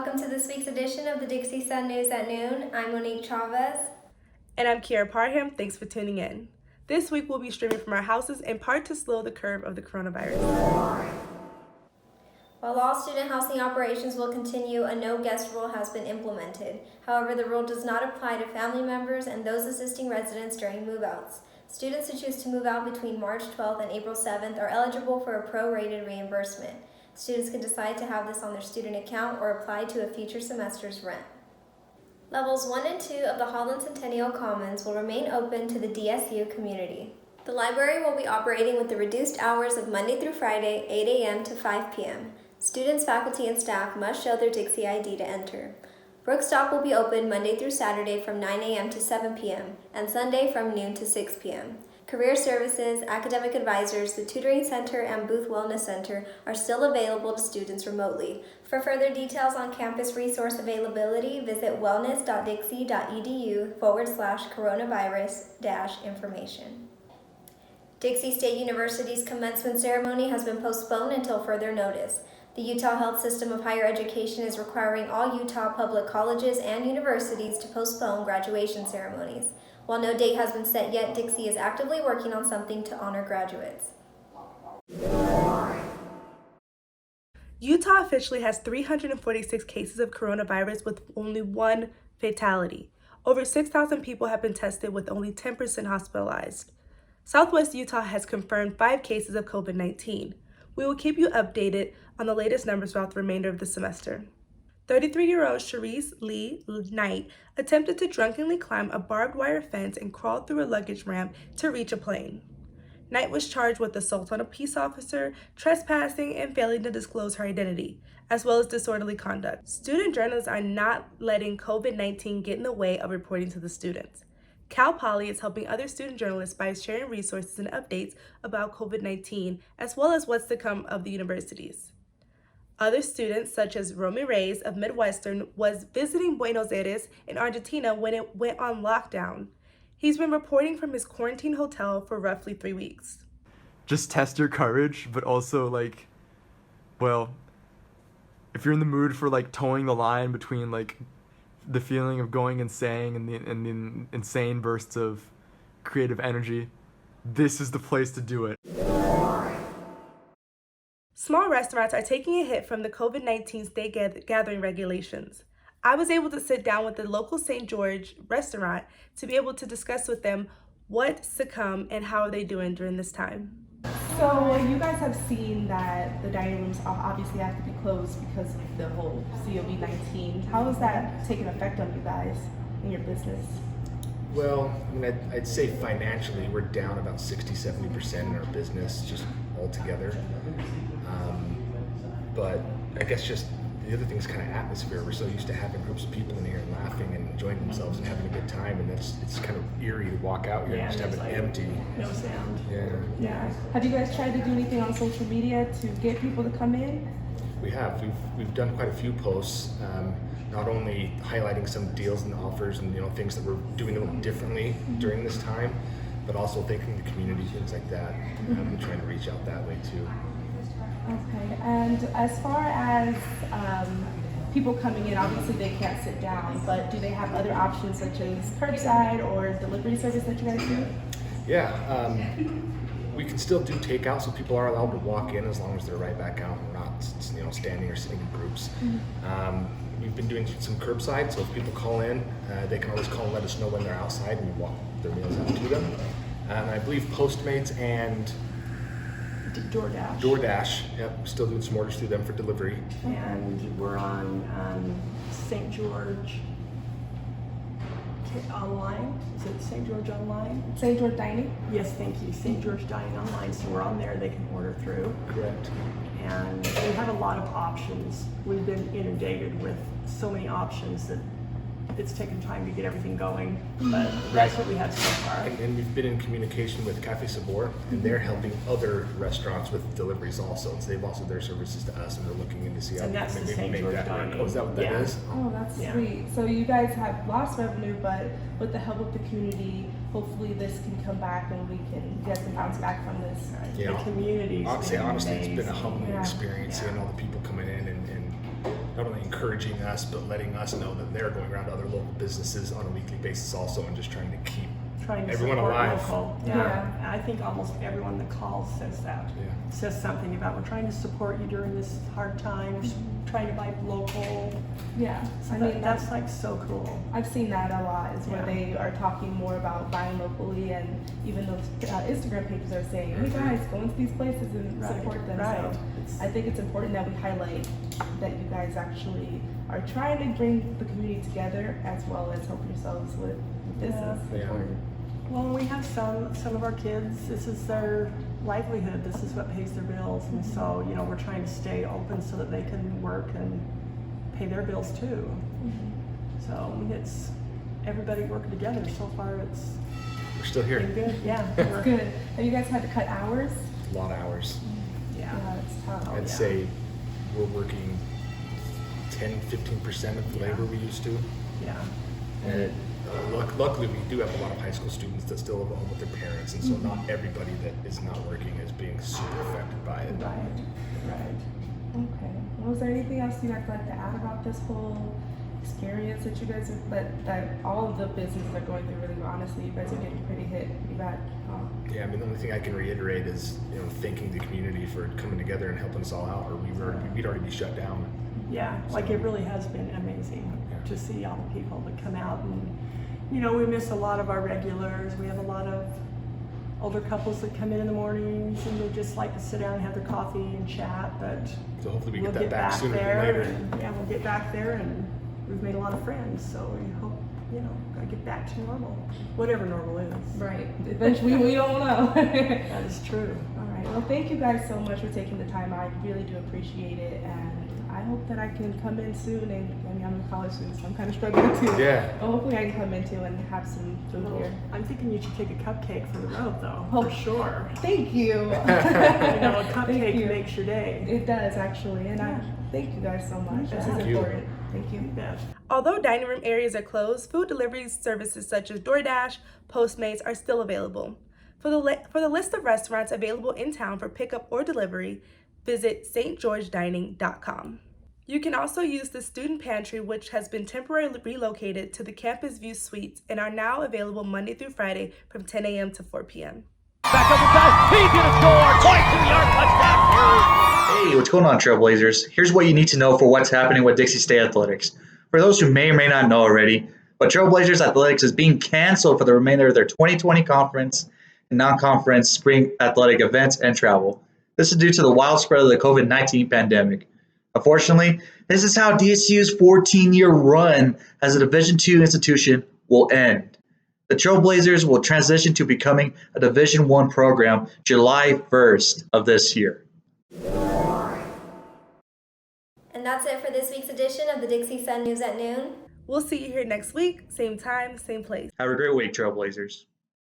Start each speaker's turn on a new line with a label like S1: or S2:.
S1: Welcome to this week's edition of the Dixie Sun News at Noon. I'm Monique Chavez.
S2: And I'm Kiara Parham. Thanks for tuning in. This week we'll be streaming from our houses in part to slow the curve of the coronavirus.
S1: While all student housing operations will continue, a no guest rule has been implemented. However, the rule does not apply to family members and those assisting residents during move-outs. Students who choose to move out between March 12th and April 7th are eligible for a prorated reimbursement. Students can decide to have this on their student account or apply to a future semester's rent. Levels 1 and 2 of the Holland Centennial Commons will remain open to the DSU community. The library will be operating with the reduced hours of Monday through Friday, 8 a.m. to 5 p.m. Students, faculty, and staff must show their Dixie ID to enter. Brookstock will be open Monday through Saturday from 9 a.m. to 7 p.m. and Sunday from noon to 6 p.m. Career services, academic advisors, the tutoring center, and Booth Wellness Center are still available to students remotely. For further details on campus resource availability, visit wellness.dixie.edu/coronavirus-information. Dixie State University's commencement ceremony has been postponed until further notice. The Utah Health System of Higher Education is requiring all Utah public colleges and universities to postpone graduation ceremonies. While no date has been set yet, Dixie is actively working on something to honor graduates.
S2: Utah officially has 346 cases of coronavirus with only one fatality. Over 6,000 people have been tested with only 10% hospitalized. Southwest Utah has confirmed 5 cases of COVID-19. We will keep you updated on the latest numbers throughout the remainder of the semester. 33-year-old Cherise Lee Knight attempted to drunkenly climb a barbed wire fence and crawl through a luggage ramp to reach a plane. Knight was charged with assault on a peace officer, trespassing, and failing to disclose her identity, as well as disorderly conduct. Student journalists are not letting COVID-19 get in the way of reporting to the students. Cal Poly is helping other student journalists by sharing resources and updates about COVID-19, as well as what's to come of the universities. Other students, such as Romy Reyes of Midwestern, was visiting Buenos Aires in Argentina when it went on lockdown. He's been reporting from his quarantine hotel for roughly 3 weeks.
S3: Just test your courage, but also if you're in the mood for towing the line between the feeling of going insane and the insane bursts of creative energy, this is the place to do it.
S2: Small restaurants are taking a hit from the COVID-19 state gathering regulations. I was able to sit down with the local St. George restaurant to be able to discuss with them what's to come and how are they doing during this time. So you guys have seen that the dining rooms obviously have to be closed because of the whole COVID-19. How has that taken effect on you guys and your business?
S4: Well, I'd say financially we're down about 60-70% in our business just altogether. But I guess just the other thing is kind of atmosphere. We're so used to having groups of people in here and laughing and enjoying themselves and having a good time, and it's kind of eerie to walk out here and just have it empty.
S5: No sound.
S2: Yeah. Have you guys tried to do anything on social media to get people to come in?
S4: We have. We've done quite a few posts, not only highlighting some deals and offers and things that we're doing a little differently during this time, but also thanking the community, things like that. And trying to reach out that way too.
S2: Okay, and as far as people coming in, obviously they can't sit down, but do they have other options such as curbside or delivery service that you guys do?
S4: Yeah, we can still do takeout, so people are allowed to walk in as long as they're right back out and not standing or sitting in groups. We've been doing some curbside, so if people call in, they can always call and let us know when they're outside and we walk their meals out to them. And I believe Postmates and DoorDash, yep, we're still doing some orders through them for delivery.
S5: And we're on St. George online. Is it St. George online?
S2: St. George Dining?
S5: Yes, thank you. St. George Dining online. So we're on there. They can order through.
S4: Correct.
S5: And we have a lot of options. We've been inundated with so many options that it's taken time to get everything going, but that's what we have so far.
S4: And we've been in communication with Cafe Sabor, and they're helping other restaurants with deliveries also. So they've offered their services to us, and we're looking into see how we can make that work. Oh, is that what that is?
S2: Oh, that's sweet. So you guys have lost revenue, but with the help of the community, hopefully this can come back and we can get some bounce back from this.
S4: Yeah.
S5: The community.
S4: Honestly, it's been a humbling experience seeing all the people coming in and not only encouraging us, but letting us know that they're going around to other local businesses on a weekly basis also, and just trying to keep everyone
S5: support
S4: alive.
S5: local.
S2: Yeah.
S5: And I think almost everyone that calls says that.
S4: Yeah.
S5: Says something about, we're trying to support you during this hard time, we're trying to buy local.
S2: Yeah,
S5: So that's like so cool.
S2: I've seen that a lot, is where
S5: Yeah.
S2: they are talking more about buying locally, and even those Instagram pages are saying, hey guys, go into these places and
S5: Right,
S2: support them.
S5: right.
S2: So I think it's important that we highlight that you guys actually are trying to bring the community together, as well as help yourselves with business.
S4: Yeah.
S2: Important.
S5: Well, we have some of our kids, this is their livelihood, this is what pays their bills, and so, we're trying to stay open so that they can work and pay their bills too. So it's everybody working together. So far, it's
S4: We're still here.
S5: been good. Yeah,
S2: That's good. Have you guys had to cut hours?
S4: A lot of hours.
S5: Yeah.
S2: Yeah, it's tough.
S4: I'd say we're working 10-15% of the labor we used to.
S5: Yeah.
S4: And luckily, we do have a lot of high school students that still live at home with their parents, and so not everybody that is not working is being super affected by it.
S5: Right.
S2: Okay. Well, is there anything else you guys would like to add about this whole experience that you guys are, that all of the businesses are going through? Really, honestly, you guys are getting pretty bad.
S4: Yeah, I mean, the only thing I can reiterate is, thanking the community for coming together and helping us all out, or we'd already be shut down.
S5: Yeah. Like it really has been amazing to see all the people that come out, and we miss a lot of our regulars. We have a lot of older couples that come in the mornings and they just like to sit down and have their coffee and chat, but
S4: So hopefully we
S5: we'll
S4: get that back sooner
S5: there
S4: than later.
S5: and, yeah, we'll get back there, and we've made a lot of friends, so we hope, gotta get back to normal, whatever normal is.
S2: Right. Eventually, we don't know.
S5: That is true.
S2: All right. Well, thank you guys so much for taking the time. I really do appreciate it, and I hope that I can come in soon. And I'm a college student, so I'm kind of struggling too.
S4: Yeah.
S2: But hopefully, I can come in too and have some food
S5: Well,
S2: here.
S5: I'm thinking you should take a cupcake for the road, though, for sure.
S2: Thank you.
S5: A
S2: Thank
S5: cupcake
S2: you.
S5: makes your day.
S2: It does actually, and
S5: Yeah.
S2: I thank you guys so much. This is
S5: Thank
S4: you.
S2: important. Thank you.
S5: Yeah.
S2: Although dining room areas are closed, food delivery services such as DoorDash, Postmates are still available. For the list of restaurants available in town for pickup or delivery, visit stgeorgedining.com. You can also use the student pantry, which has been temporarily relocated to the Campus View Suites and are now available Monday through Friday from 10 a.m. to 4 p.m.
S6: Back up the pass. He's going to score. 22-yard touchdown.
S7: Hey, what's going on, Trailblazers? Here's what you need to know for what's happening with Dixie State Athletics. For those who may or may not know already, but Trailblazers Athletics is being canceled for the remainder of their 2020 conference and non-conference spring athletic events and travel. This is due to the wild spread of the COVID-19 pandemic. Unfortunately, this is how DSU's 14-year run as a Division II institution will end. The Trailblazers will transition to becoming a Division I program July 1st of this year.
S1: And that's it for this week's edition of the Dixie Sun News at Noon.
S2: We'll see you here next week, same time, same place.
S7: Have a great week, Trailblazers.